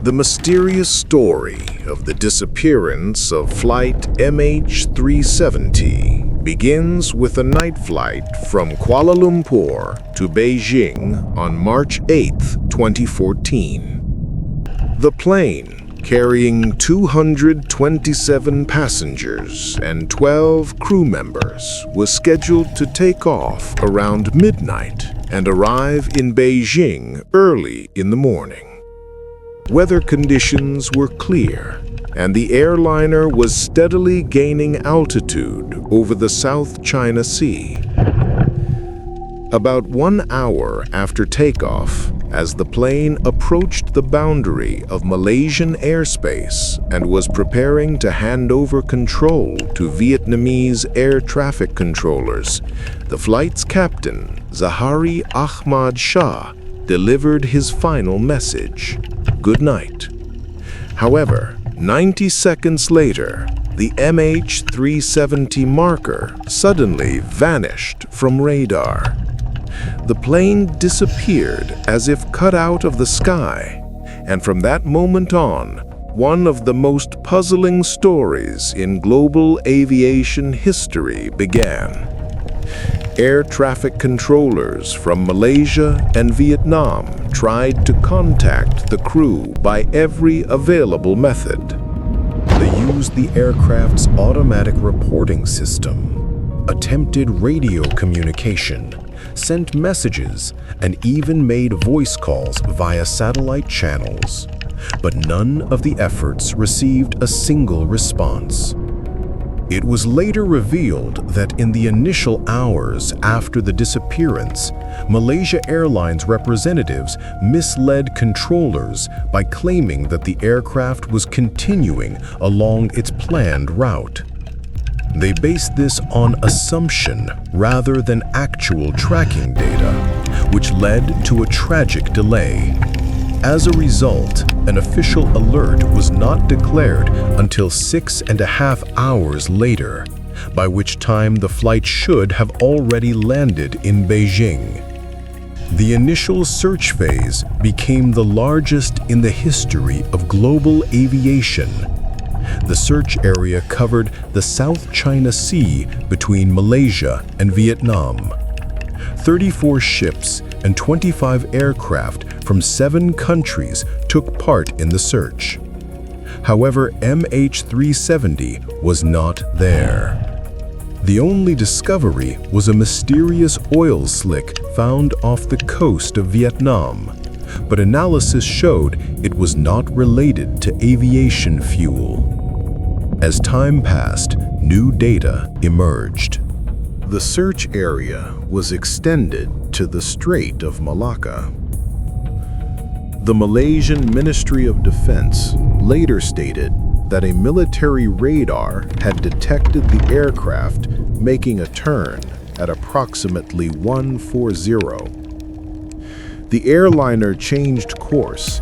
The mysterious story of the disappearance of flight MH370 begins with a night flight from Kuala Lumpur to Beijing on March 8, 2014. The plane, carrying 227 passengers and 12 crew members, was scheduled to take off around midnight and arrive in Beijing early in the morning. Weather conditions were clear, and the airliner was steadily gaining altitude over the South China Sea. About 1 hour after takeoff, as the plane approached the boundary of Malaysian airspace and was preparing to hand over control to Vietnamese air traffic controllers, the flight's captain, Zahari Ahmad Shah, delivered his final message: good night. However, 90 seconds later, the MH370 marker suddenly vanished from radar. The plane disappeared as if cut out of the sky, and from that moment on, one of the most puzzling stories in global aviation history began. Air traffic controllers from Malaysia and Vietnam tried to contact the crew by every available method. They used the aircraft's automatic reporting system, attempted radio communication, sent messages, and even made voice calls via satellite channels. But none of the efforts received a single response. It was later revealed that in the initial hours after the disappearance, Malaysia Airlines representatives misled controllers by claiming that the aircraft was continuing along its planned route. They based this on assumption rather than actual tracking data, which led to a tragic delay. As a result, an official alert was not declared until 6.5 hours later, by which time the flight should have already landed in Beijing. The initial search phase became the largest in the history of global aviation. The search area covered the South China Sea between Malaysia and Vietnam. 34 ships and 25 aircraft from 7 countries took part in the search. However, MH370 was not there. The only discovery was a mysterious oil slick found off the coast of Vietnam, but analysis showed it was not related to aviation fuel. As time passed, new data emerged. The search area was extended to the Strait of Malacca. The Malaysian Ministry of Defense later stated that a military radar had detected the aircraft making a turn at approximately 140. The airliner changed course,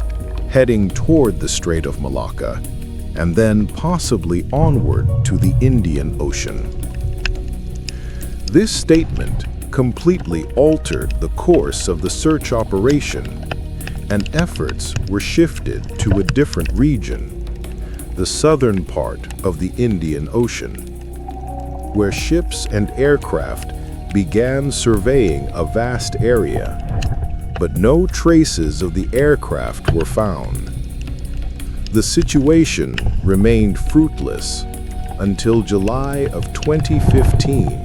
heading toward the Strait of Malacca, and then possibly onward to the Indian Ocean. This statement completely altered the course of the search operation, and efforts were shifted to a different region, the southern part of the Indian Ocean, where ships and aircraft began surveying a vast area, but no traces of the aircraft were found. The situation remained fruitless until July of 2015,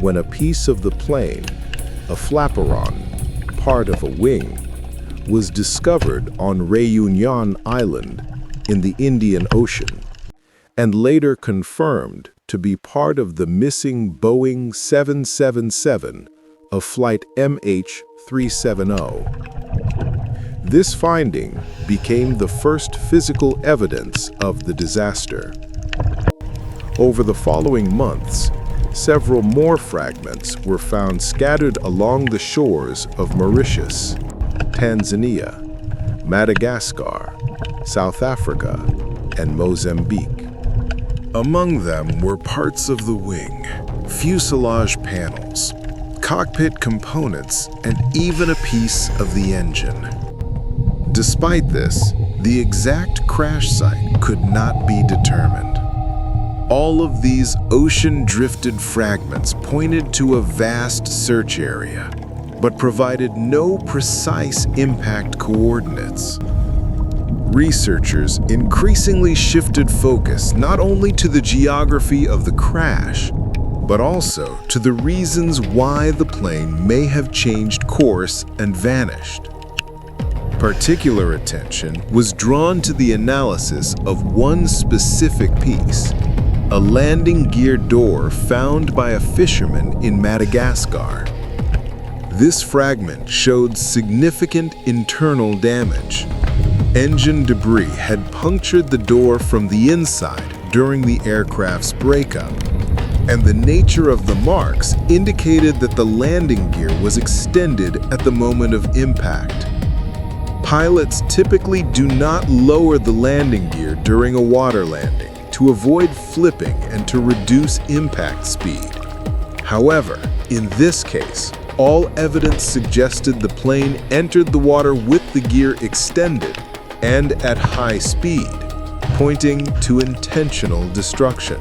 when a piece of the plane, a flaperon, part of a wing, was discovered on Réunion Island in the Indian Ocean, and later confirmed to be part of the missing Boeing 777 of flight MH370. This finding became the first physical evidence of the disaster. Over the following months, several more fragments were found scattered along the shores of Mauritius, Tanzania, Madagascar, South Africa, and Mozambique. Among them were parts of the wing, fuselage panels, cockpit components, and even a piece of the engine. Despite this, The exact crash site could not be determined. All of these ocean-drifted fragments pointed to a vast search area, but provided no precise impact coordinates. Researchers increasingly shifted focus not only to the geography of the crash, but also to the reasons why the plane may have changed course and vanished. Particular attention was drawn to the analysis of one specific piece, a landing gear door found by a fisherman in Madagascar. This fragment showed significant internal damage. Engine debris had punctured the door from the inside during the aircraft's breakup, and the nature of the marks indicated that the landing gear was extended at the moment of impact. Pilots typically do not lower the landing gear during a water landing to avoid flipping and to reduce impact speed. However, in this case, all evidence suggested the plane entered the water with the gear extended and at high speed, pointing to intentional destruction.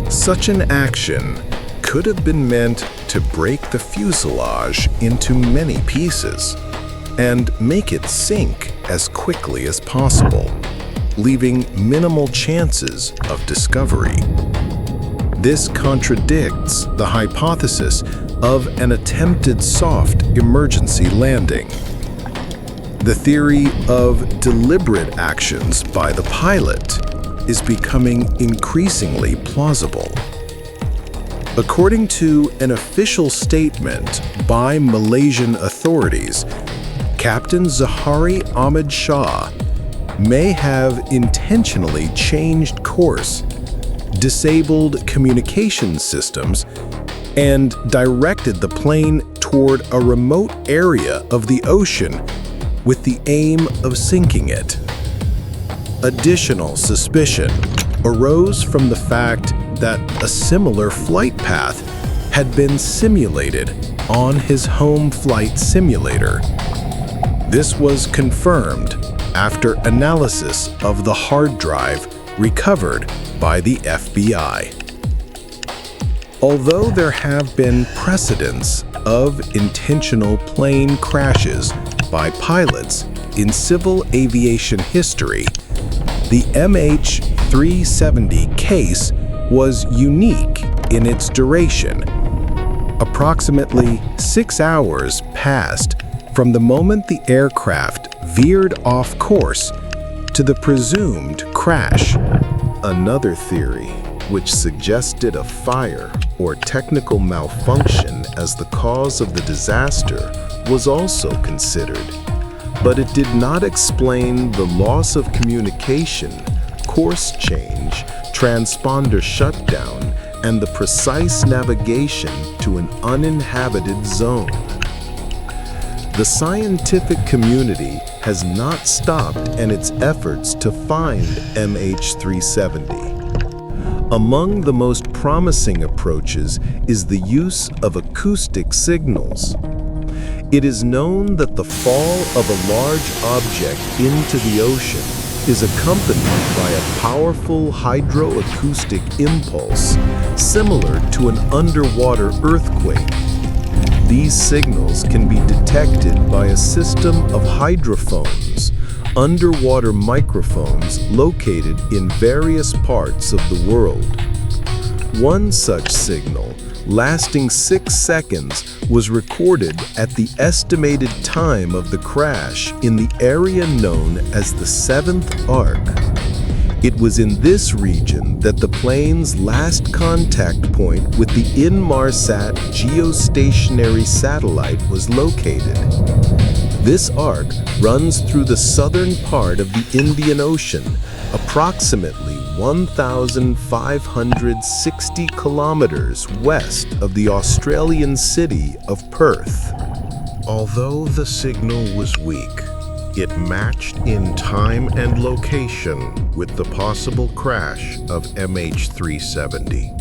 Such an action could have been meant to break the fuselage into many pieces and make it sink as quickly as possible, leaving minimal chances of discovery. This contradicts the hypothesis of an attempted soft emergency landing. The theory of deliberate actions by the pilot is becoming increasingly plausible. According to an official statement by Malaysian authorities, Captain Zahari Ahmad Shah may have intentionally changed course, disabled communication systems, and directed the plane toward a remote area of the ocean with the aim of sinking it. Additional suspicion arose from the fact that a similar flight path had been simulated on his home flight simulator. This was confirmed after analysis of the hard drive recovered by the FBI. Although there have been precedents of intentional plane crashes by pilots in civil aviation history, the MH370 case was unique in its duration. Approximately 6 hours passed from the moment the aircraft veered off course to the presumed crash. Another theory, which suggested a fire or technical malfunction as the cause of the disaster, was also considered, but it did not explain the loss of communication, course change, transponder shutdown, and the precise navigation to an uninhabited zone. The scientific community has not stopped in its efforts to find MH370. Among the most promising approaches is the use of acoustic signals. It is known that the fall of a large object into the ocean is accompanied by a powerful hydroacoustic impulse similar to an underwater earthquake. These signals can be detected by a system of hydrophones, underwater microphones located in various parts of the world. One such signal, lasting 6 seconds, was recorded at the estimated time of the crash in the area known as the 7th arc. It was in this region that the plane's last contact point with the Inmarsat geostationary satellite was located. This arc runs through the southern part of the Indian Ocean, approximately 1,560 kilometers west of the Australian city of Perth. Although the signal was weak, it matched in time and location with the possible crash of MH370.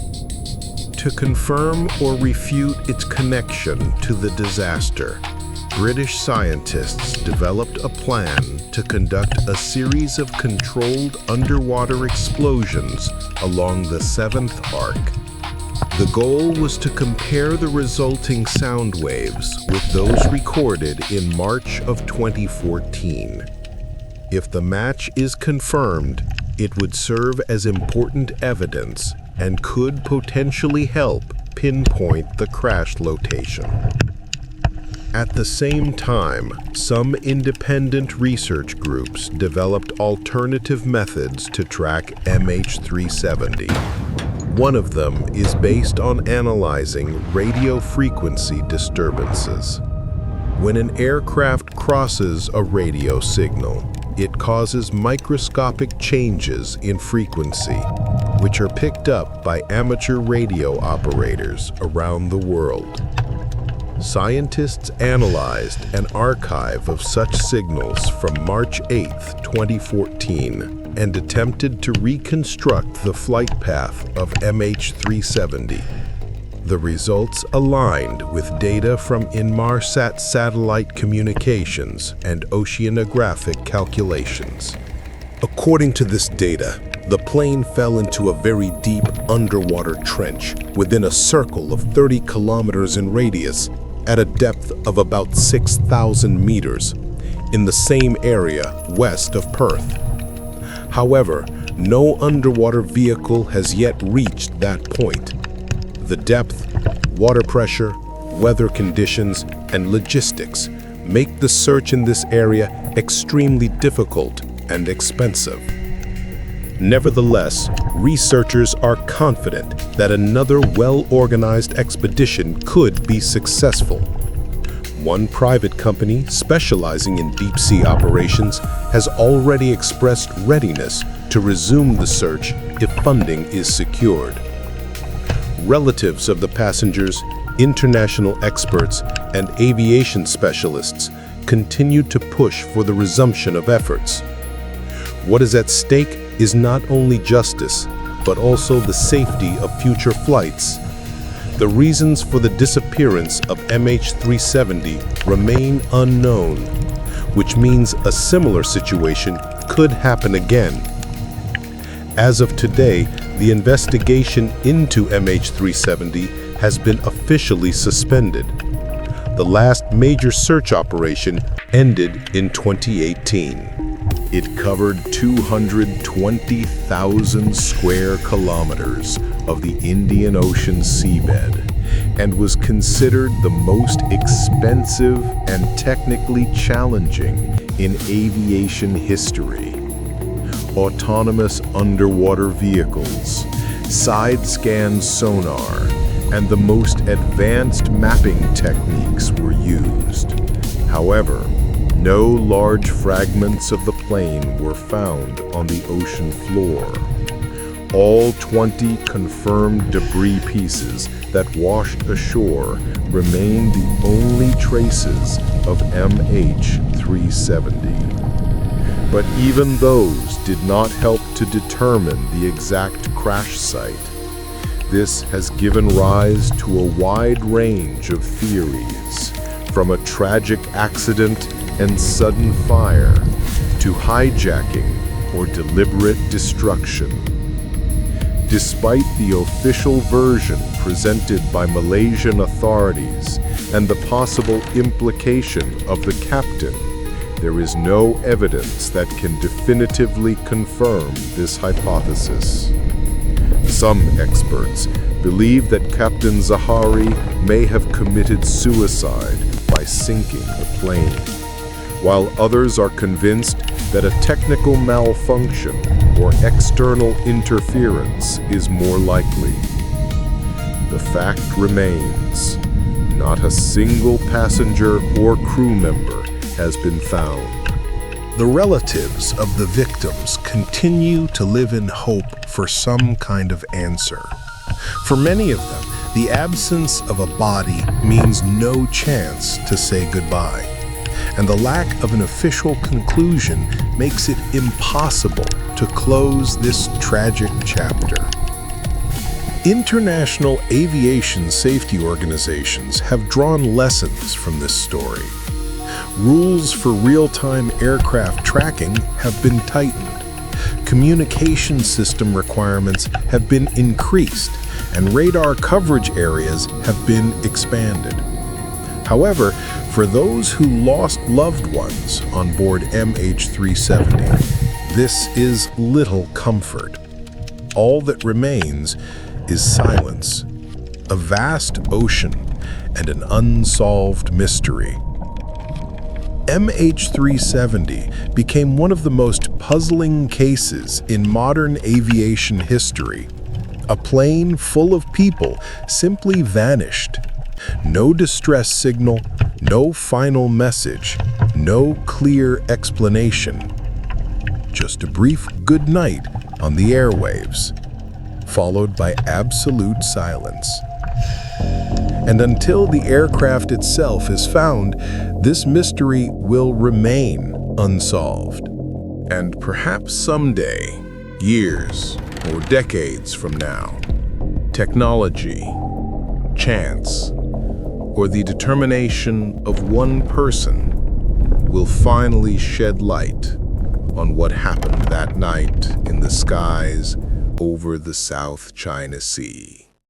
To confirm or refute its connection to the disaster, British scientists developed a plan to conduct a series of controlled underwater explosions along the 7th arc. The goal was to compare the resulting sound waves with those recorded in March of 2014. If the match is confirmed, it would serve as important evidence and could potentially help pinpoint the crash location. At the same time, some independent research groups developed alternative methods to track MH370. One of them is based on analyzing radio frequency disturbances. When an aircraft crosses a radio signal, it causes microscopic changes in frequency, which are picked up by amateur radio operators around the world. Scientists analyzed an archive of such signals from March 8, 2014, and attempted to reconstruct the flight path of MH370. The results aligned with data from Inmarsat satellite communications and oceanographic calculations. According to this data, the plane fell into a very deep underwater trench within a circle of 30 kilometers in radius at a depth of about 6,000 meters in the same area west of Perth. However, no underwater vehicle has yet reached that point. The depth, water pressure, weather conditions, and logistics make the search in this area extremely difficult and expensive. Nevertheless, researchers are confident that another well-organized expedition could be successful. One private company specializing in deep-sea operations has already expressed readiness to resume the search if funding is secured. Relatives of the passengers, international experts, and aviation specialists continue to push for the resumption of efforts. What is at stake is not only justice, but also the safety of future flights. The reasons for the disappearance of MH370 remain unknown, which means a similar situation could happen again. As of today, the investigation into MH370 has been officially suspended. The last major search operation ended in 2018. It covered 220,000 square kilometers of the Indian Ocean seabed and was considered the most expensive and technically challenging in aviation history. Autonomous underwater vehicles, side-scan sonar, and the most advanced mapping techniques were used. However, no large fragments of the plane were found on the ocean floor. All 20 confirmed debris pieces that washed ashore remain the only traces of MH370. But even those did not help to determine the exact crash site. This has given rise to a wide range of theories, from a tragic accident and sudden fire to hijacking or deliberate destruction. Despite the official version presented by Malaysian authorities and the possible implication of the captain, there is no evidence that can definitively confirm this hypothesis. Some experts believe that Captain Zahari may have committed suicide by sinking the plane, while others are convinced that a technical malfunction or external interference is more likely. The fact remains, not a single passenger or crew member has been found. The relatives of the victims continue to live in hope for some kind of answer. For many of them, the absence of a body means no chance to say goodbye, and the lack of an official conclusion makes it impossible to close this tragic chapter. International aviation safety organizations have drawn lessons from this story. Rules for real-time aircraft tracking have been tightened. Communication system requirements have been increased, and radar coverage areas have been expanded. However, for those who lost loved ones on board MH370, this is little comfort. All that remains is silence, a vast ocean, and an unsolved mystery. MH370 became one of the most puzzling cases in modern aviation history. A plane full of people simply vanished. No distress signal, no final message, no clear explanation. Just a brief good night on the airwaves, followed by absolute silence. And until the aircraft itself is found, this mystery will remain unsolved. And perhaps someday, years or decades from now, technology, chance, or the determination of one person will finally shed light on what happened that night in the skies over the South China Sea.